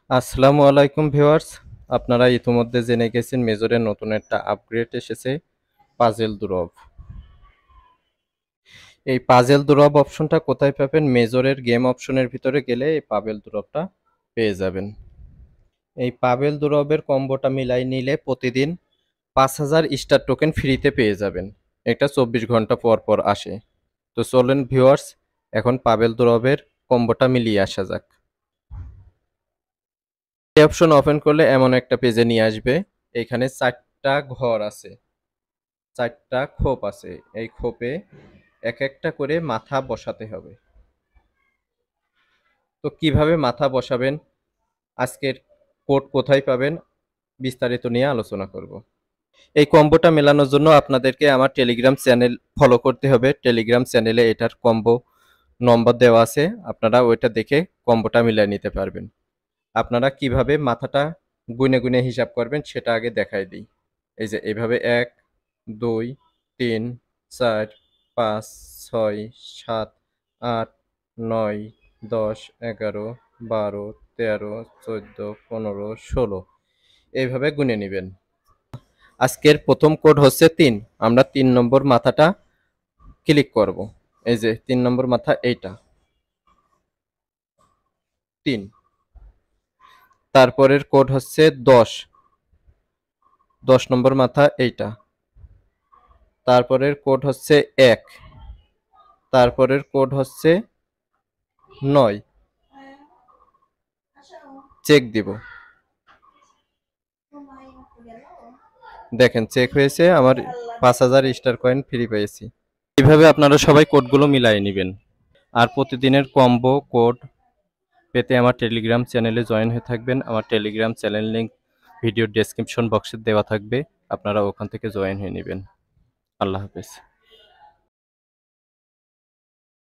আসসালামু আলাইকুম ভিউয়ার্স। আপনারা ইতিমধ্যে জেনে গেছেন মেজরের নতুন একটা আপগ্রেড এসেছে পাজেল দুরব। এই পাজেল দুরব অপশনটা কোথায় পাবেন? মেজরের গেম অপশনের ভিতরে গেলে এই পাবেল দুরবটা পেয়ে যাবেন। এই পাবেল দুরবের কম্বোটা মিলাই নিলে প্রতিদিন ৫,০০০ স্টার টোকেন ফ্রিতে পেয়ে যাবেন। এটা ২৪ ঘন্টা পর পর আসে। তো চলেন ভিউয়ার্স, এখন পাবেল দুরবের কম্বোটা মিলিয়ে আসা যাক। এই অপশন ওপেন করলে এমন একটা পেজে নিয়ে আসবে। এখানে ৪টা ঘর আছে, ৪টা খোপ আছে। এই খোপে এক একটা করে মাথা বসাতে হবে। তো কিভাবে মাথা বসাবেন, আজকের কোড কোথায় পাবেন, বিস্তারিত নিয়ে আলোচনা করব। এই কম্বোটা মেলানোর জন্য আপনাদেরকে আমার টেলিগ্রাম চ্যানেল ফলো করতে হবে। টেলিগ্রাম চ্যানেলে এটার কম্বো নম্বর দেওয়া আছে, আপনারা ওইটা দেখে কম্বোটা মিলিয়ে নিতে পারবেন। আপনারা কিভাবে মাথাটা গুনে গুনে হিসাব করবেন সেটা আগে দেখাই দিই। এই যে এইভাবে ১, ২, ৩, ৪, ৫, ৬, ৭, ৮, ৯, ১০, ১১, ১২, ১৩, ১৪, ১৫, ১৬ এইভাবে গুনে নিবেন। আজকের প্রথম কোড হচ্ছে ৩। আমরা ৩ নম্বর মাথাটা ক্লিক করব। এই যে ৩ নম্বর মাথা এইটা ৩। তারপরের কোড হচ্ছে ১০। ১০ নম্বর মাথা এইটা। তারপরের কোড হচ্ছে ১। তারপরের কোড হচ্ছে ৯। চেক দিব। দেখেন চেক হয়েছে, আমার ৫,০০০ স্টার কয়েন ফ্রি পেয়েছি। এইভাবে আপনারা সবাই কোডগুলো মিলাই নিবেন। আর প্রতিদিনের কম্বো কোড পেতে আমার টেলিগ্রাম চ্যানেলে জয়েন হয়ে থাকবেন। আমার টেলিগ্রাম চ্যানেল লিংক ভিডিওর ডেসক্রিপশন বক্সে দেওয়া থাকবে, আপনারা ওখান থেকে জয়েন হয়ে নেবেন। আল্লাহ হাফেজ।